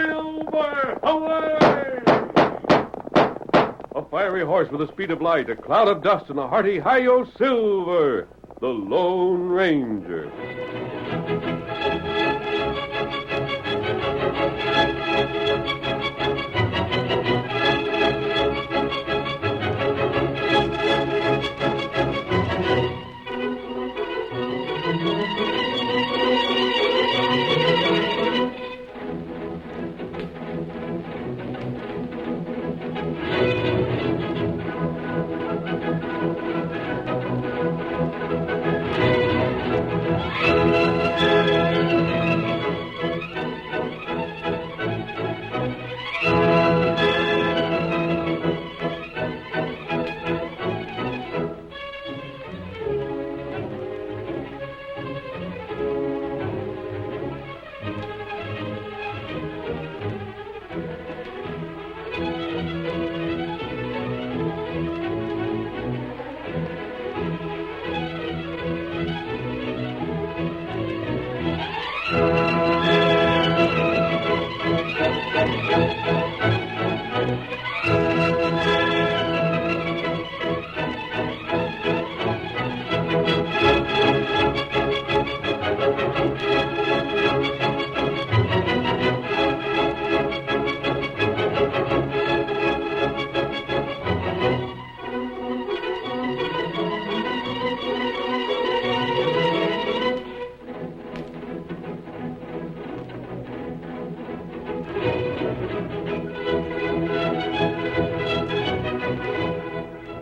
Silver! Away! A fiery horse with the speed of light, a cloud of dust, and a hearty Hi-Yo Silver, the Lone Ranger.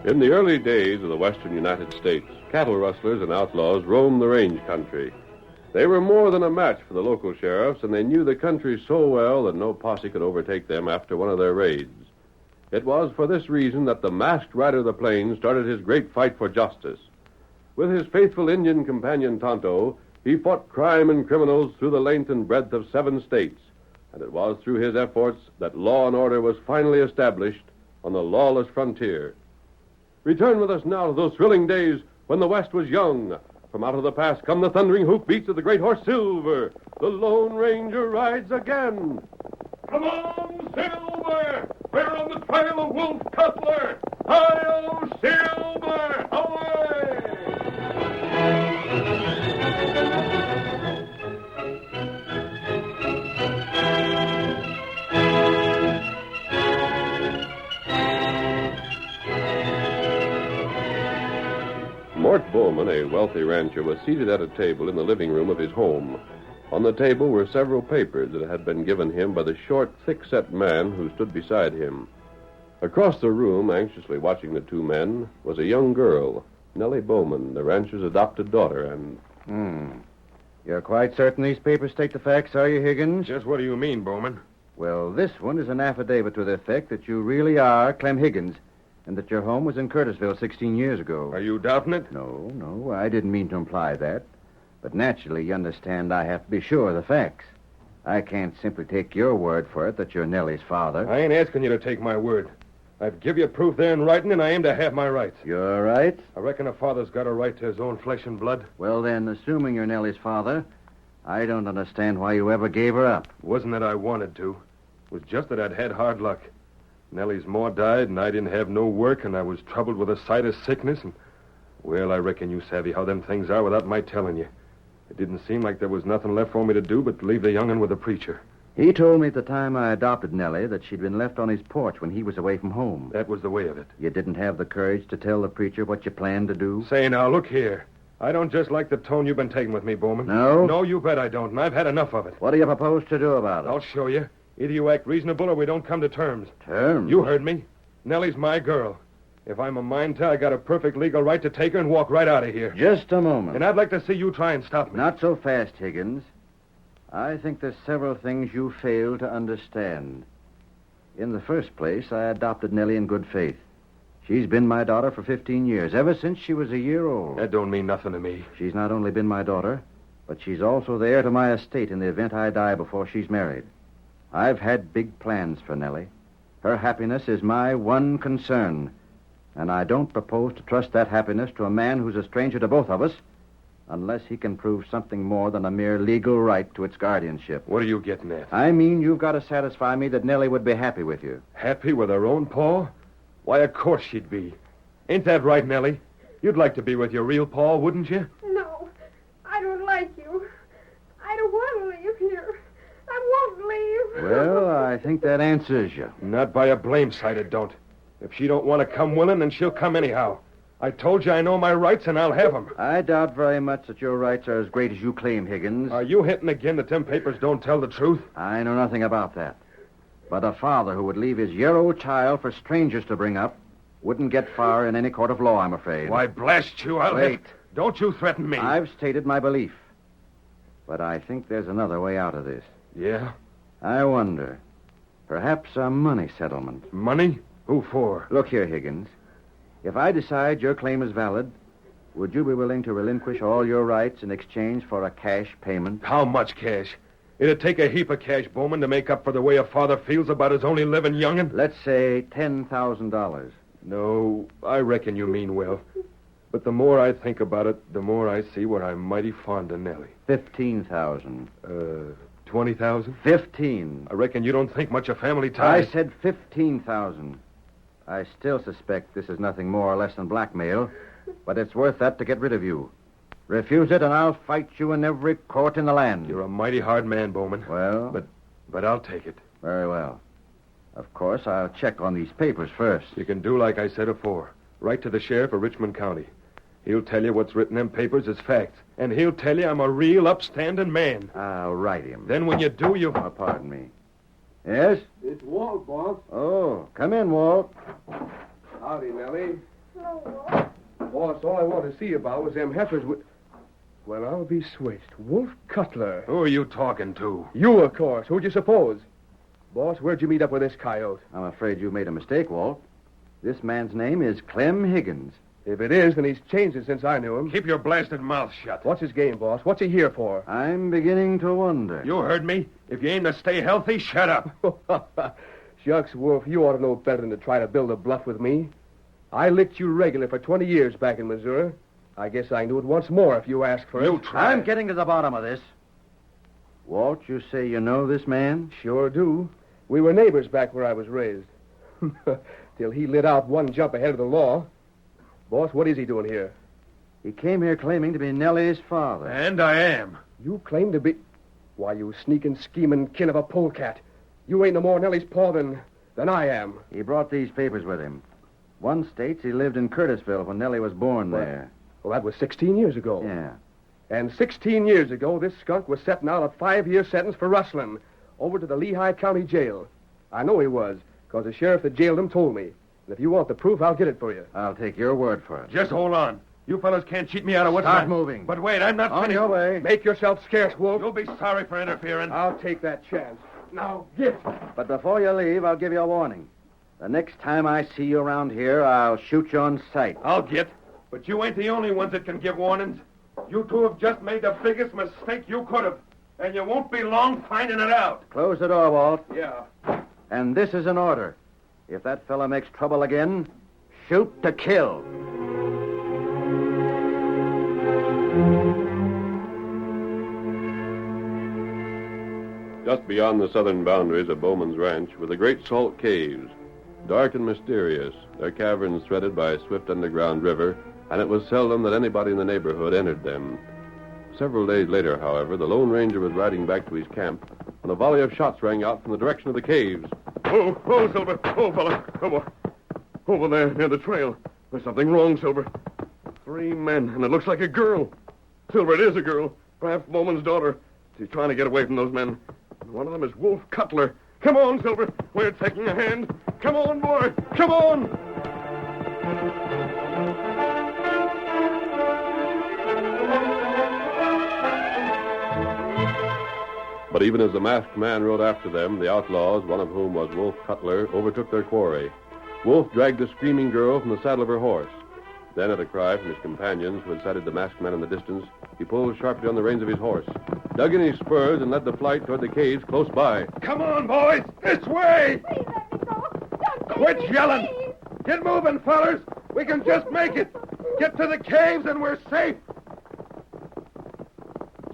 In the early days of the western United States, cattle rustlers and outlaws roamed the range country. They were more than a match for the local sheriffs, and they knew the country so well that no posse could overtake them after one of their raids. It was for this reason that the masked rider of the plains started his great fight for justice. With his faithful Indian companion Tonto, he fought crime and criminals through the length and breadth of 7 states, and it was through his efforts that law and order was finally established on the lawless frontier. Return with us now to those thrilling days when the West was young. From out of the past come the thundering hoofbeats of the great horse Silver. The Lone Ranger rides again. Come on, Silver! We're on the trail of Wolf Cutler. Hi-yo, Silver! Away! Mort Bowman, a wealthy rancher, was seated at a table in the living room of his home. On the table were several papers that had been given him by the short, thick-set man who stood beside him. Across the room, anxiously watching the two men, was a young girl, Nellie Bowman, the rancher's adopted daughter, and... You're quite certain these papers state the facts, are you, Higgins? Just what do you mean, Bowman? Well, this one is an affidavit to the effect that you really are Clem Higgins, and that your home was in Curtisville 16 years ago. Are you doubting it? No, I didn't mean to imply that. But naturally, you understand, I have to be sure of the facts. I can't simply take your word for it that you're Nellie's father. I ain't asking you to take my word. I've give you proof there in writing, and I aim to have my rights. You're right? I reckon a father's got a right to his own flesh and blood. Well, then, assuming you're Nellie's father, I don't understand why you ever gave her up. It wasn't that I wanted to. It was just that I'd had hard luck. Nellie's ma died, and I didn't have no work, and I was troubled with a sight of sickness, and... Well, I reckon you savvy how them things are without my telling you. It didn't seem like there was nothing left for me to do but leave the young'un with the preacher. He told me at the time I adopted Nellie that she'd been left on his porch when he was away from home. That was the way of it. You didn't have the courage to tell the preacher what you planned to do? Say, now, look here. I don't just like the tone you've been taking with me, Bowman. No? No, you bet I don't, and I've had enough of it. What do you propose to do about it? I'll show you. Either you act reasonable or we don't come to terms. Terms? You heard me. Nellie's my girl. If I'm a mind to, I got a perfect legal right to take her and walk right out of here. Just a moment. And I'd like to see you try and stop me. Not so fast, Higgins. I think there's several things you fail to understand. In the first place, I adopted Nellie in good faith. She's been my daughter for 15 years, ever since she was a year old. That don't mean nothing to me. She's not only been my daughter, but she's also the heir to my estate in the event I die before she's married. I've had big plans for Nellie. Her happiness is my one concern, and I don't propose to trust that happiness to a man who's a stranger to both of us unless he can prove something more than a mere legal right to its guardianship. What are you getting at? I mean, you've got to satisfy me that Nellie would be happy with you. Happy with her own pa? Why, of course she'd be. Ain't that right, Nellie? You'd like to be with your real pa, wouldn't you? No, I don't like you. I don't want to live here. I won't leave. Well, I think that answers you. Not by a blame sight it don't. If she don't want to come willing, then she'll come anyhow. I told you I know my rights, and I'll have 'em. I doubt very much that your rights are as great as you claim, Higgins. Are you hinting again that them papers don't tell the truth? I know nothing about that. But a father who would leave his year-old child for strangers to bring up wouldn't get far in any court of law, I'm afraid. Why, blast you, I'll Wait. Don't you threaten me. I've stated my belief. But I think there's another way out of this. Yeah? I wonder. Perhaps a money settlement. Money? Who for? Look here, Higgins. If I decide your claim is valid, would you be willing to relinquish all your rights in exchange for a cash payment? How much cash? It'd take a heap of cash, Bowman, to make up for the way a father feels about his only living young'un. Let's say $10,000. No, I reckon you mean well. But the more I think about it, the more I see what I'm mighty fond of Nellie. 15,000. 20,000? 15. I reckon you don't think much of family I ties. said 15,000. I still suspect this is nothing more or less than blackmail, but it's worth that to get rid of you. Refuse it, and I'll fight you in every court in the land. You're a mighty hard man, Bowman. Well? But I'll take it. Very well. Of course, I'll check on these papers first. You can do like I said afore. Write to the sheriff of Richmond County. He'll tell you what's written in them papers is facts. And he'll tell you I'm a real upstanding man. I'll write him. Then when you do, you... Oh, pardon me. Yes? It's Walt, boss. Oh, come in, Walt. Howdy, Nellie. No. Boss, all I want to see about was them heifers with... Well, I'll be switched. Wolf Cutler. Who are you talking to? You, of course. Who'd you suppose? Boss, where'd you meet up with this coyote? I'm afraid you made a mistake, Walt. This man's name is Clem Higgins. If it is, then he's changed it since I knew him. Keep your blasted mouth shut. What's his game, boss? What's he here for? I'm beginning to wonder. You heard me. If you aim to stay healthy, shut up. Shucks, Wolf, you ought to know better than to try to build a bluff with me. I licked you regular for 20 years back in Missouri. I guess I knew it once more if you asked for it. You try. I'm getting to the bottom of this. Walt, you say you know this man? Sure do. We were neighbors back where I was raised. Till he lit out one jump ahead of the law. Boss, what is he doing here? He came here claiming to be Nellie's father. And I am. You claim to be... Why, you sneaking, scheming kin of a polecat. You ain't no more Nellie's paw than I am. He brought these papers with him. One states he lived in Curtisville when Nellie was born there. Well, that was 16 years ago. Yeah. And 16 years ago, this skunk was setting out a 5-year sentence for rustling over to the Lehigh County Jail. I know he was, because the sheriff that jailed him told me. And if you want the proof, I'll get it for you. I'll take your word for it. Just hold on. You fellas can't cheat me out of what's Start mine. moving. But wait, I'm not On finished. your way. Make yourself scarce, Wolf. You'll be sorry for interfering. I'll take that chance. Now, get. But before you leave, I'll give you a warning. The next time I see you around here, I'll shoot you on sight. I'll get. But you ain't the only ones that can give warnings. You two have just made the biggest mistake you could have. And you won't be long finding it out. Close the door, Walt. Yeah. And this is an order. If that fella makes trouble again, shoot to kill. Just beyond the southern boundaries of Bowman's Ranch were the Great Salt Caves. Dark and mysterious, their caverns threaded by a swift underground river, and it was seldom that anybody in the neighborhood entered them. Several days later, however, the Lone Ranger was riding back to his camp when a volley of shots rang out from the direction of the caves. Oh, Silver. Oh, fella. Come on. Over there, near the trail. There's something wrong, Silver. 3 men, and it looks like a girl. Silver, it is a girl. Perhaps Bowman's daughter. She's trying to get away from those men. And one of them is Wolf Cutler. Come on, Silver. We're taking a hand. Come on, boy. Come on. But even as the masked man rode after them, the outlaws, one of whom was Wolf Cutler, overtook their quarry. Wolf dragged the screaming girl from the saddle of her horse. Then, at a cry from his companions, who had sighted the masked man in the distance, he pulled sharply on the reins of his horse, dug in his spurs, and led the flight toward the caves close by. Come on, boys. This way. Please let me go. Don't take Quit me, yelling. please. Get moving, fellas. We can just make it. Get to the caves and we're safe.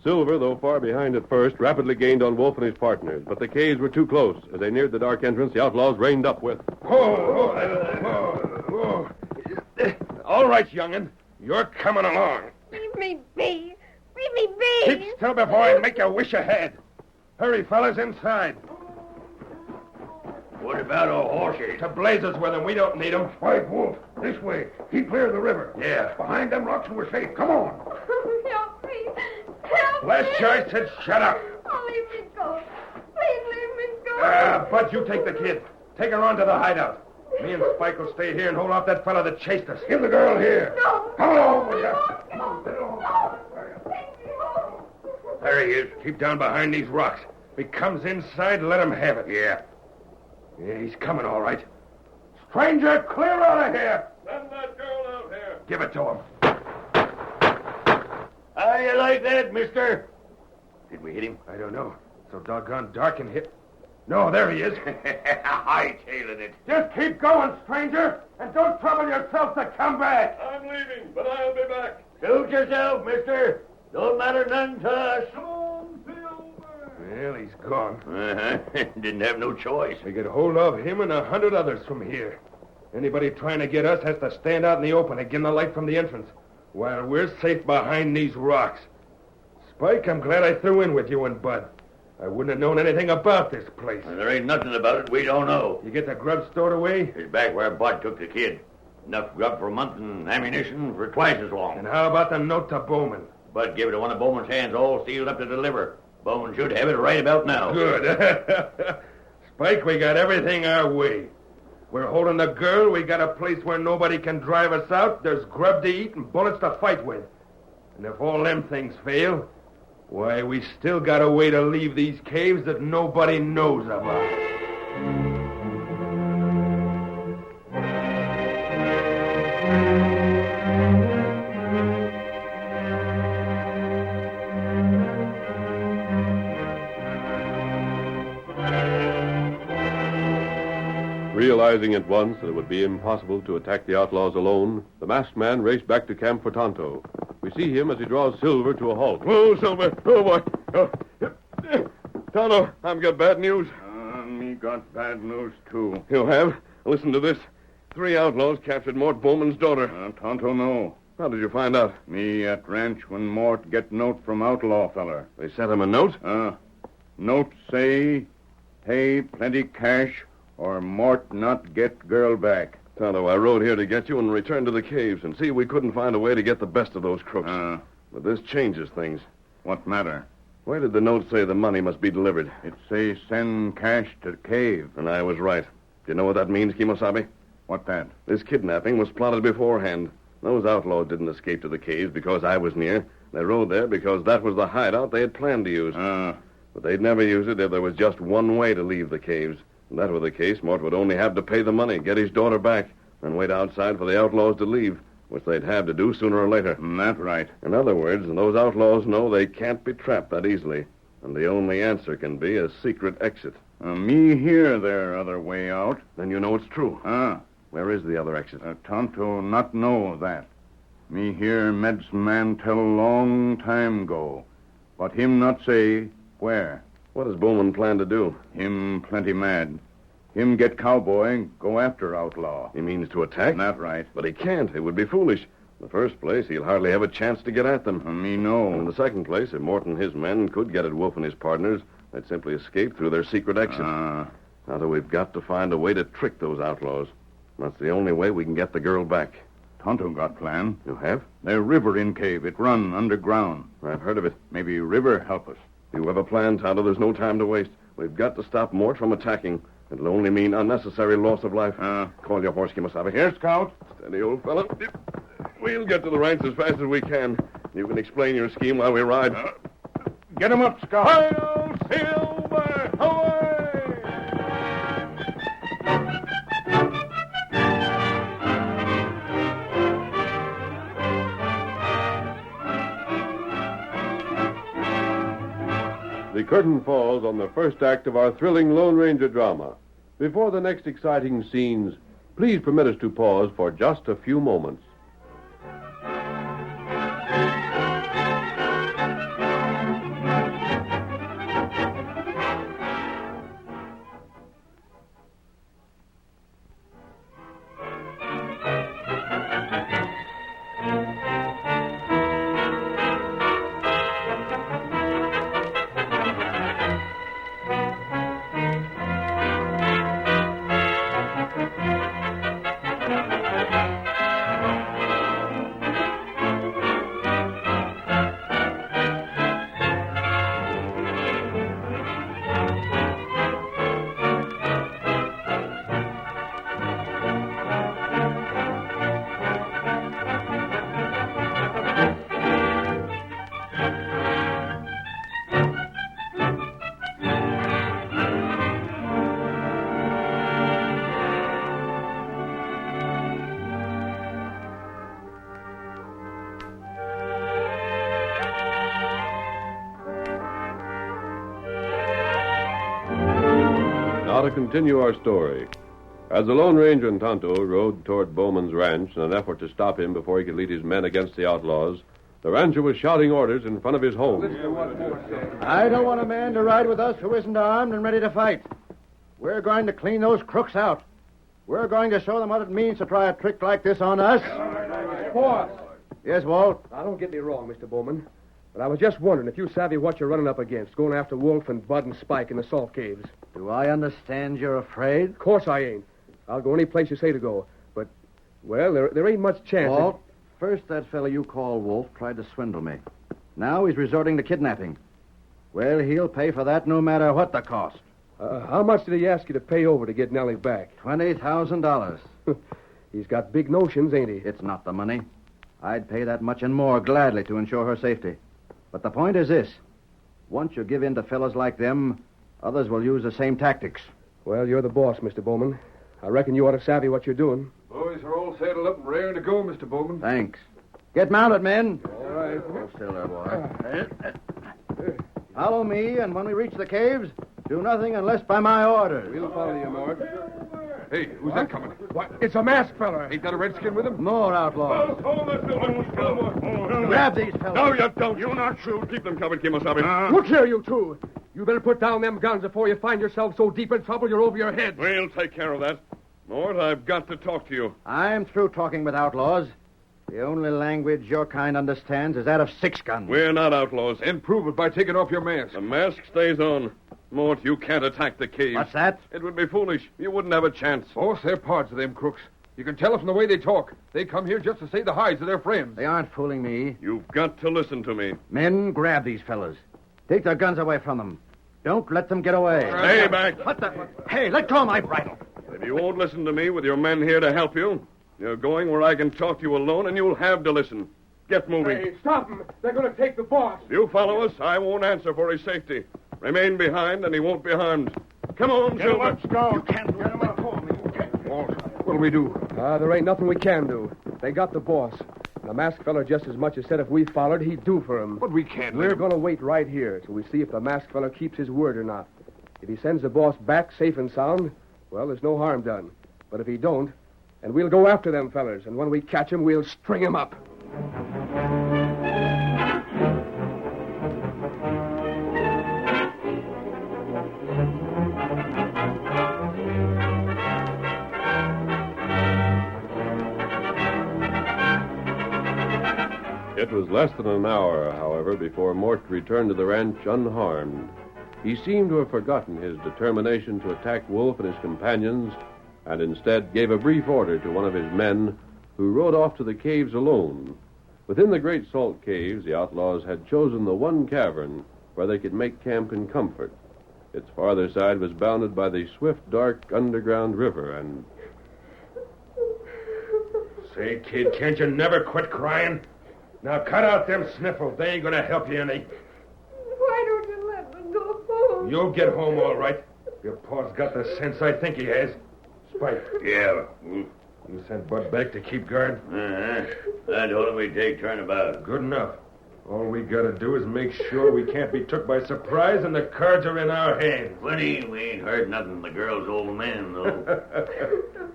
Silver, though far behind at first, rapidly gained on Wolf and his partners, but the caves were too close. As they neared the dark entrance, the outlaws reined up with... Whoa. All right, young'un. You're coming along. Leave me be. Leave me be. Keep still before I make you wish ahead. Hurry, fellas, inside. What about old Horsey? To blazes with him. We don't need him. Spike, Wolf, this way. Keep clear of the river. Yeah. Behind them rocks and we're safe. Come on. Help me. Help me. Last choice said shut up. Oh, leave me go. Please leave me go. Bud, you take the kid. Take her on to the hideout. Me and Spike will stay here and hold off that fella that chased us. Give the girl here. No. Come along with you. No. Take me home. There he is. Keep down behind these rocks. If he comes inside, let him have it. Yeah, he's coming, all right. Stranger, clear out of here. Send that girl out here. Give it to him. How you like that, mister? Did we hit him? I don't know. So doggone dark and hit. No, there he is. Hightailing it. Just keep going, stranger, and don't trouble yourself to come back. I'm leaving, but I'll be back. Suit yourself, mister. Don't matter none to us. Come on, Silver. Well, he's gone. Didn't have no choice. We get hold of him and 100 others from here. Anybody trying to get us has to stand out in the open and get the light from the entrance, while we're safe behind these rocks. Spike, I'm glad I threw in with you and Bud. I wouldn't have known anything about this place. There ain't nothing about it we don't know. You get the grub stored away? It's back where Bud took the kid. Enough grub for a month and ammunition for twice as long. And how about the note to Bowman? Bud gave it to one of Bowman's hands all sealed up to deliver. Bowman should have it right about now. Good. Spike, we got everything our way. We're holding the girl. We got a place where nobody can drive us out. There's grub to eat and bullets to fight with. And if all them things fail, why, we still got a way to leave these caves that nobody knows about. Realizing at once that it would be impossible to attack the outlaws alone, the masked man raced back to camp for Tonto. We see him as he draws Silver to a halt. Whoa, Silver. Oh, boy. Tonto, I've got bad news. Me got bad news, too. You have? Listen to this. 3 outlaws captured Mort Bowman's daughter. Tonto no. How did you find out? Me at ranch when Mort get note from outlaw feller. They sent him a note? Note say, hey, plenty cash, or Mort not get girl back. Tonto, I rode here to get you and returned to the caves and see we couldn't find a way to get the best of those crooks. But this changes things. What matter? Where did the note say the money must be delivered? It say send cash to cave. And I was right. Do you know what that means, Kimosabe? What that? This kidnapping was plotted beforehand. Those outlaws didn't escape to the caves because I was near. They rode there because that was the hideout they had planned to use. But they'd never use it if there was just one way to leave the caves. If that were the case, Mort would only have to pay the money, get his daughter back, and wait outside for the outlaws to leave, which they'd have to do sooner or later. That's right. In other words, those outlaws know they can't be trapped that easily, and the only answer can be a secret exit. Me hear their other way out. Then you know it's true. Where is the other exit? Tonto not know that. Me hear medicine man tell long time ago, but him not say where. What does Bowman plan to do? Him plenty mad. Him get cowboy, go after outlaw. He means to attack? Not right. But he can't. It would be foolish. In the first place, he'll hardly have a chance to get at them. Me know. And in the second place, if Mort and his men could get at Wolf and his partners, they'd simply escape through their secret exit. Now, we've got to find a way to trick those outlaws. That's the only way we can get the girl back. Tonto got plan. You have? There's river in cave. It run underground. I've heard of it. Maybe river help us. You have a plan, Tonto. There's no time to waste. We've got to stop Mort from attacking. It'll only mean unnecessary loss of life. Call your horse, Kimosabe. Here, Scout. Steady, old fellow. We'll get to the ranch as fast as we can. You can explain your scheme while we ride. Get him up, Scout. Hi-yo, Silver! Away! The curtain falls on the first act of our thrilling Lone Ranger drama. Before the next exciting scenes, please permit us to pause for just a few moments. to continue our story. As the Lone Ranger and Tonto rode toward Bowman's ranch in an effort to stop him before he could lead his men against the outlaws, the rancher was shouting orders in front of his home. I don't want a man to ride with us who isn't armed and ready to fight. We're going to clean those crooks out. We're going to show them what it means to try a trick like this on us. Boss. Yes, Walt? Now, don't get me wrong, Mr. Bowman, but I was just wondering if you savvy what you're running up against, going after Wolf and Bud and Spike in the salt caves. Do I understand you're afraid? Of course I ain't. I'll go any place you say to go. But, well, there ain't much chance. Walt, first that fellow you call Wolf tried to swindle me. Now he's resorting to kidnapping. Well, he'll pay for that no matter what the cost. How much did he ask you to pay over to get Nellie back? $20,000. He's got big notions, ain't he? It's not the money. I'd pay that much and more gladly to ensure her safety. But the point is this. Once you give in to fellows like them, others will use the same tactics. Well, you're the boss, Mr. Bowman. I reckon you ought to savvy what you're doing. Boys are all saddled up and raring to go, Mr. Bowman. Thanks. Get mounted, men. All right. Hold still there, boy. Follow me, and when we reach the caves, do nothing unless by my orders. We'll follow you, Mort. Hey, who's that coming? What? It's a masked feller. Ain't that a redskin with him? More outlaws. Grab these fellows. No, you don't. You not shoot. Keep them covered, Kimosabe. Look here, you two. You better put down them guns before you find yourself so deep in trouble you're over your head. We'll take care of that. Mort, I've got to talk to you. I'm through talking with outlaws. The only language your kind understands is that of six guns. We're not outlaws. And prove it by taking off your mask. The mask stays on. Mort, you can't attack the cave. What's that? It would be foolish. You wouldn't have a chance. Boss, they're parts of them crooks. You can tell it from the way they talk. They come here just to save the hides of their friends. They aren't fooling me. You've got to listen to me. Men, grab these fellas. Take their guns away from them. Don't let them get away. Stay back. What the? Hey, let go of my bridle. If you won't listen to me with your men here to help you, you're going where I can talk to you alone, and you'll have to listen. Get moving. Hey, stop them. They're going to take the boss. If you follow us, I won't answer for his safety. Remain behind, and he won't be harmed. Come on, Silver. Let's go. You can't get him up. Walt, what'll we do? There ain't nothing we can do. They got the boss. The masked feller just as much as said if we followed, he'd do for him. But we can't. We're going to wait right here till we see if the masked feller keeps his word or not. If he sends the boss back safe and sound, well, there's no harm done. But if he don't, and we'll go after them fellers, and when we catch him, we'll string him up. It was less than an hour, however, before Mort returned to the ranch unharmed. He seemed to have forgotten his determination to attack Wolf and his companions, and instead gave a brief order to one of his men, who rode off to the caves alone. Within the Great Salt Caves, the outlaws had chosen the one cavern where they could make camp in comfort. Its farther side was bounded by the swift, dark underground river, and... Say, kid, can't you never quit crying? Now, cut out them sniffles. They ain't gonna help you any. Why don't you let me go home? You'll get home all right. Your pa's got the sense I think he has. Spike, Yeah. you sent Bud back to keep guard? I told him we'd take turnabout. Good enough. All we gotta do is make sure we can't be took by surprise and the cards are in our hands. Funny, we ain't heard nothing from the girl's old man, though.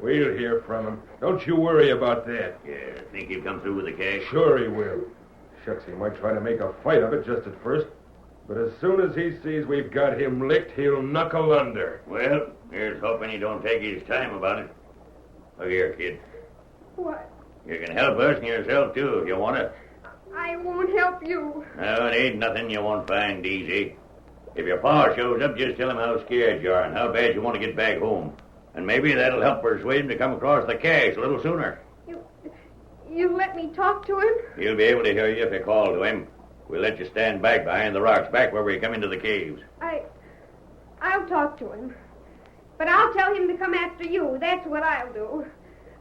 We'll hear from him. Don't you worry about that. Yeah, think he'll come through with the cash? Sure he will. Shucks, he might try to make a fight of it just at first. But as soon as he sees we've got him licked, he'll knuckle under. Well, here's hoping he don't take his time about it. Look here, kid. What? You can help us and yourself, too, if you want to. I won't help you. No, it ain't nothing you won't find easy. If your pa shows up, just tell him how scared you are and how bad you want to get back home. And maybe that'll help persuade him to come across the cache a little sooner. You let me talk to him? He'll be able to hear you if you call to him. We'll let you stand back behind the rocks, back where we come into the caves. I'll talk to him. But I'll tell him to come after you. That's what I'll do.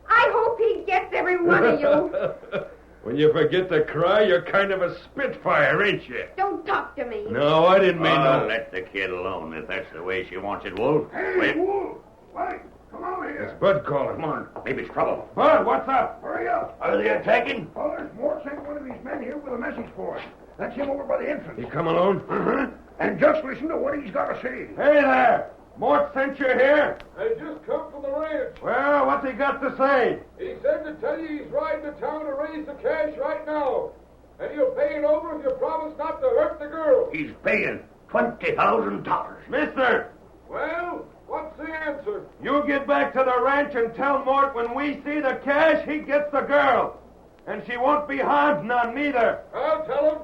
I hope he gets every one of you. When you forget to cry, you're kind of a spitfire, ain't you? Don't talk to me. No, I didn't mean Oh, no. let the kid alone if that's the way she wants it, Wolf. Hey, Wolf! Spike, come over here. It's Bud calling. Come on, maybe it's trouble. Bud, what's up? Hurry up. Are they attacking? Oh, there's Mort sent one of these men here with a message for us. That's him over by the entrance. He come alone? Uh-huh. And just listen to what he's got to say. Hey there! Mort sent you here? I just come from the ranch. Well, what's he got to say? He said to tell you he's riding to town to raise the cash right now. And he'll pay it over if you promise not to hurt the girl. He's paying $20,000. Mister! Well, what's the answer? You get back to the ranch and tell Mort when we see the cash, he gets the girl. And she won't be harmed none, neither. I'll tell him.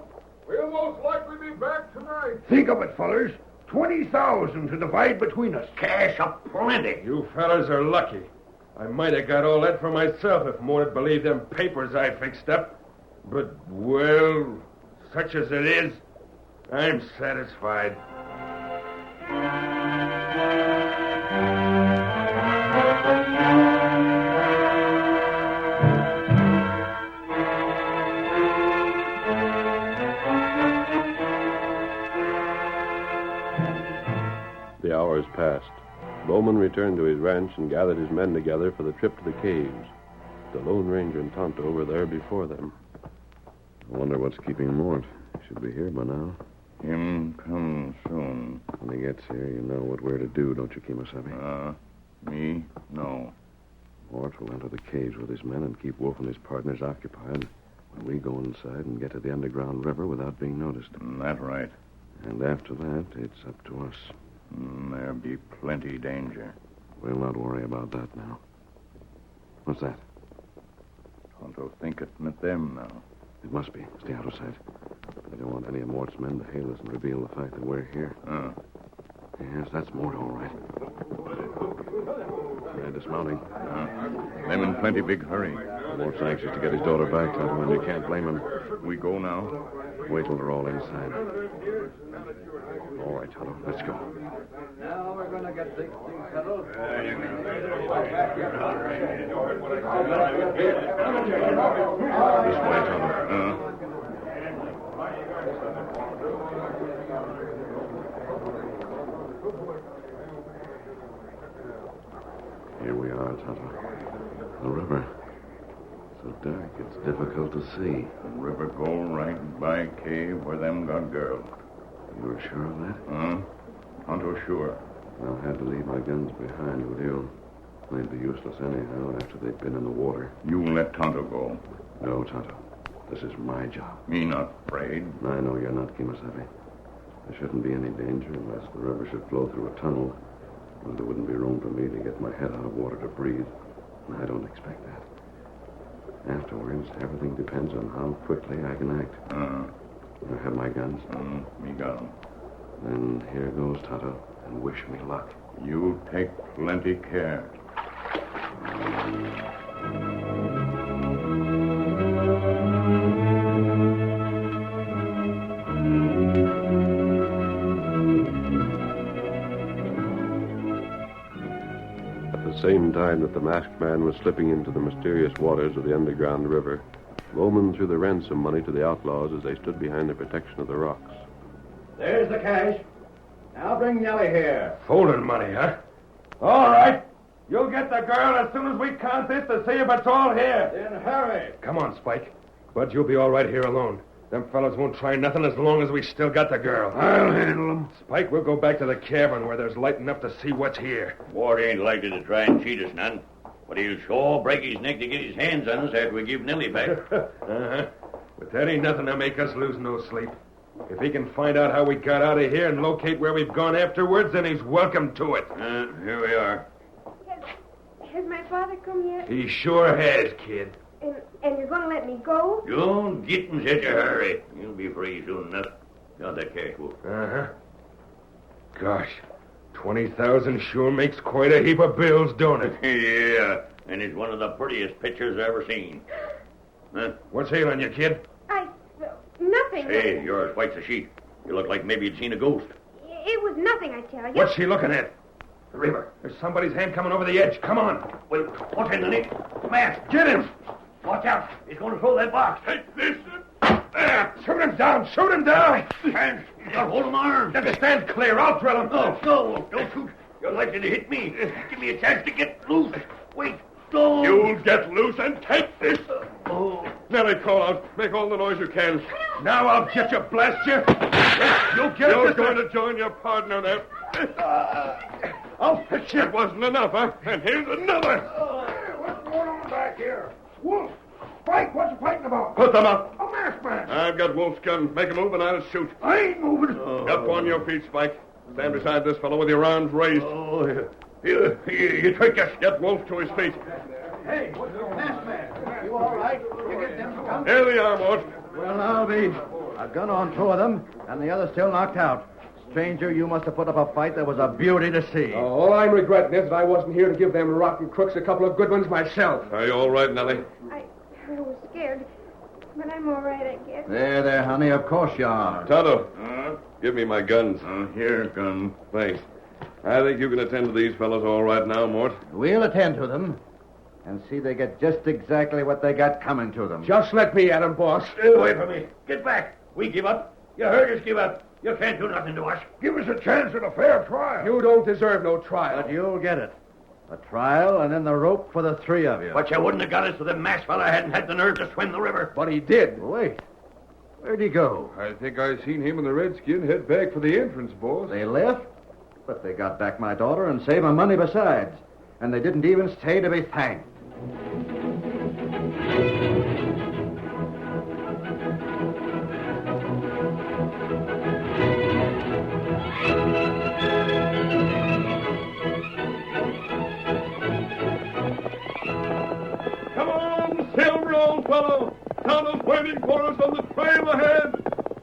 We'll most likely be back tonight. Think of it, fellers. 20,000 to divide between us. Cash aplenty. You fellas are lucky. I might have got all that for myself if Mort had believed them papers I fixed up. But, well, such as it is, I'm satisfied. The hours passed. Bowman returned to his ranch and gathered his men together for the trip to the caves. The Lone Ranger and Tonto were there before them. I wonder what's keeping Mort. He should be here by now. Him come soon. When he gets here, you know what we're to do, don't you, Kimasabi? Me? No. Mort will enter the caves with his men and keep Wolf and his partners occupied when we go inside and get to the underground river without being noticed. That right. And after that, it's up to us. There'll be plenty danger. We'll not worry about that now. What's that? Tonto think it meant them now. It must be. Stay out of sight. I don't want any of Mort's men to hail us and reveal the fact that we're here. Yes, that's Mort, all right. They're dismounting. Them in plenty big hurry. Mort's anxious to get his daughter back, Tonto, and you can't blame him. We go now. Wait till they're all inside. All right, Tonto, let's go. Now we're going to get things settled. This way, Tonto. Here we are, Tonto. The river. So dark, it's difficult to see. The river go right by cave where them got girl. You're sure of that? Tonto sure. I'll have to leave my guns behind with you. They'd be useless anyhow after they've been in the water. You let Tonto go. No, Tonto. This is my job. Me not afraid. I know you're not, Kimasabi. There shouldn't be any danger unless the river should flow through a tunnel. Well, there wouldn't be room for me to get my head out of water to breathe. And I don't expect that. Afterwards, everything depends on how quickly I can act. I have my guns. Me got 'em. Then here goes, Tonto, and wish me luck. You take plenty care. At the same time that the masked man was slipping into the mysterious waters of the underground river, Bowman threw the ransom money to the outlaws as they stood behind the protection of the rocks. There's the cash. Now bring Nellie here. Folding money, huh? All right. You'll get the girl as soon as we count this to see if it's all here. Then hurry. Come on, Spike. Bud, you'll be all right here alone. Them fellows won't try nothing as long as we still got the girl. I'll handle them. Spike, we'll go back to the cabin where there's light enough to see what's here. Mort ain't likely to try and cheat us none. But he'll sure break his neck to get his hands on us after we give Nellie back. But that ain't nothing to make us lose no sleep. If he can find out how we got out of here and locate where we've gone afterwards, then he's welcome to it. Here we are. Has my father come yet? He sure has, kid. And you're going to let me go? Don't get in such a hurry. You'll be free soon enough. Got that cash, Wolf. Gosh, 20,000 sure makes quite a heap of bills, don't it? Yeah, and it's one of the prettiest pictures I've ever seen. Huh? What's ailing you, kid? Nothing. Hey, you're as white as a sheet. You look like maybe you'd seen a ghost. It was nothing, I tell you. What's she looking at? The river. There's somebody's hand coming over the edge. Come on. Well, what's in the net? Mask, get him. Watch out. He's going to throw that box. Take this. There. Shoot him down. Shoot him down. Hands. He's got hold of my arm. Just stand clear. I'll drill him. No. Don't shoot. You're likely to hit me. Give me a chance to get loose. Wait. Don't. You'll get loose and take this. Nellie, call out. Make all the noise you can. Now I'll get you, blast you. You'll get You're it. going to join your partner there. I'll fix you. That wasn't enough, huh? And here's another. What's going on back here? Wolf! Spike, what's the fighting about? Put them up. A masked man. I've got Wolf's gun. Make a move and I'll shoot. I ain't moving. Up on your feet, Spike. Stand beside this fellow with your arms raised. Oh, you tricked us. Get Wolf to his feet. Hey, what's the masked man? You all right? You get them to come? Here they are, Mort. Well, I'll be. I've gun on 2 of them, and the other's still knocked out. Stranger, you must have put up a fight that was a beauty to see. All I'm regretting is that I wasn't here to give them rotten crooks a couple of good ones myself. Are you all right, Nellie? I was scared, but I'm all right, I guess. There, honey. Of course you are. Tonto, give me my guns. Here, gun. Thanks. I think you can attend to these fellows all right now, Mort. We'll attend to them and see they get just exactly what they got coming to them. Just let me at 'em, boss. Stay away from me. Get back. We give up. You heard us give up. You can't do nothing to us. Give us a chance at a fair trial. You don't deserve no trial. But you'll get it. A trial and then the rope for the 3 of you. But you wouldn't have got us if the masked fella hadn't had the nerve to swim the river. But he did. Wait. Where'd he go? I think I seen him and the redskin head back for the entrance, boss. They left, but they got back my daughter and saved my money besides. And they didn't even stay to be thanked. Come on, Silver, old fellow. Tonto's waiting for us on the trail ahead.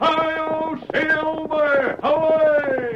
Hi-yo, Silver! Away!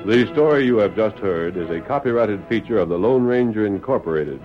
The story you have just heard is a copyrighted feature of the Lone Ranger Incorporated.